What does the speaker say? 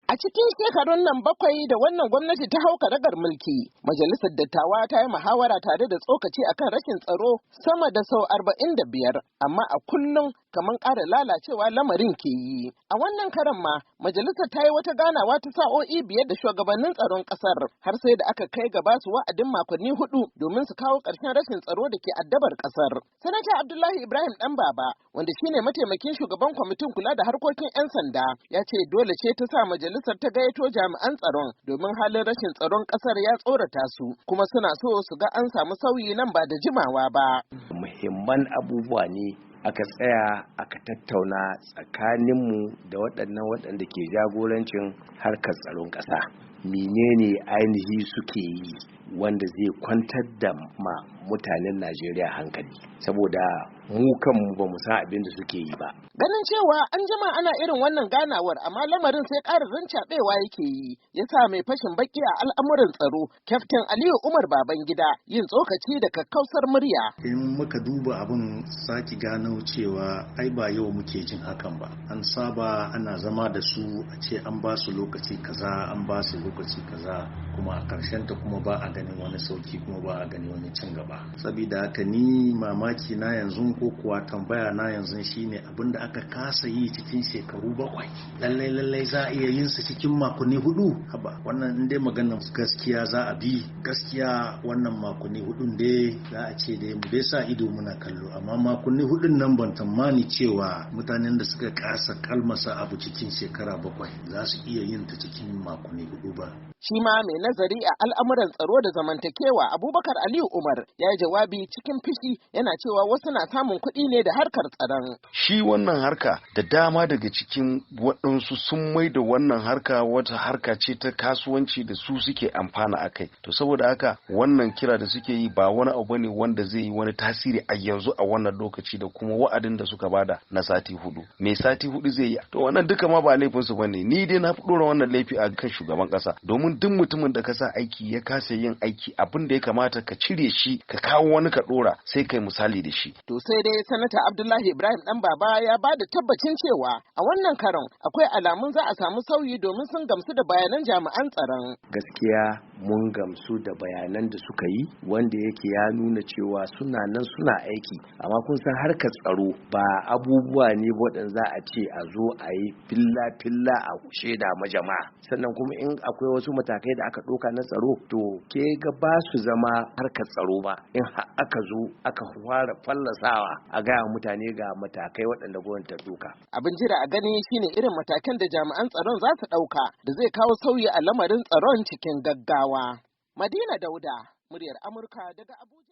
A cikin shekarun nan bakwai da wannan gwamnati ta hau karagar mulki, Majalisar Dattawa ta yi muhawara tare da tsokaci akan rashin tsaro sama da sau 45, amma a kullum kamar ƙara lalacewa lamarin ke yi. A wannan karan ma, Majalisar ta yi wata ganawa ta sa'o'i 5 da shugabannin tsaron ƙasar, har sai da aka kai gaba su wa'adin makonni 4 domin su kawo ƙarshen rashin tsaro da ke addabar ƙasar. Sanata Abdullahi Ibrahim Ɗanbaba, wanda shine mataimakin shugaban kwamitin kula da harkokin 'yan sanda, ya ce dole ce ta sa majalisar ta gayyato jami'an tsaron domin halin rashin tsaron ƙasar ya tsorata su, kuma suna so su ga an samu sauyi nan ba da jimawa ba. Muhimman abubuwa ne aka tsaya aka tattauna tsakaninmu da waɗanda ke jagorancin harkar tsaron ƙasa. Menene ainihi suke yi wanda zai kwantar da mutanen Najeriya hankali, saboda mu kanmu ba mu san abin da suke yi ba. Ganin cewa an jima ana irin wannan ganawar amma lamarin sai ƙarin rancaɓewa yake yi, ya sa mai fashin baki a al'amuran tsaro, Kyaftin Aliyu Umar Babangida, yin tsokaci da kakkausar murya. In muka duba abin sake gano cewa ai ba yau muke jin hakan ba. An saba ana zama da su a ce an ba su lokaci kaza, an ba su lokaci kaza, kuma a ƙarshen ta kuma ba a ganin wani sauki, kuma ba a ganin wani cin gaba. Sabida haka ni mamaki na yanzu ko kuwa tambaya na yanzu shine abin da aka kasa yi cikin shekaru 7, lallai za a iya yin su cikin makonni 4. Haba, wannan in dai maganar gaskiya za a bi, gaskiya wannan makonni 4 dai za a ce dai mu dai sa ido muna kallo, amma makonni 4 nan ban tamani cewa mutanen da suka kasa kalmasa abu cikin shekara 7 za su iya yin ta cikin makonni 4 ba. Shi ma mai nazari a al'amuran tsaro da zamantakewa Abubakar Aliyu Umar ya yi jawabi cikin fishi, yana cewa wasu na samun kuɗi ne da harkar tsaron. Shi wannan harka da dama daga cikin waɗansu sun mai da wannan harka wata harka ce ta kasuwanci da su suke amfana a kai. To saboda haka wannan kira da suke yi ba wani abu ne wanda zai yi wani tasiri a yanzu a wannan lokaci da kuma wa'adin da suka bada na sati 4. Me sati 4 zai yi? To wannan duka ma ba laifinsu bane. Ni dai na fi ɗora wannan laifi a kan shugaban ƙasa. Domin duk mutumin da ka sa aiki ya kasa yin aiki, abin da ya kamata ka cire shi ka kawo wani ka dora sai kai misali da shi. To sai dai Sanata Abdullahi Ibrahim Ɗanbaba ya ba da tabbacin cewa a wannan karon akwai alamun za a samu sauyi domin sun gamsu da bayanan jami'an tsaron. Gaskiya mun gamsu da bayanan da suka yi, wanda yake ya nuna cewa suna nan suna aiki, amma kun san harkar tsaro ba abubuwa ne waɗanda za a ce a zo a yi filla a shaida ma jama'a. Sannan kuma in akwai wasu matakai da aka ɗauka na tsaro, to ke ga ba su zama harkar tsaro ba in aka zo aka fara fallasawa a gaya mutane ga matakai waɗanda gwamnati ta ɗauka. Abin jira a gani shine irin matakan da jami'an tsaron za su ɗauka da zai kawo sauyi a lamarin tsaron cikin gaggawa. Madina Dauda, muryar Amurka daga Abuja.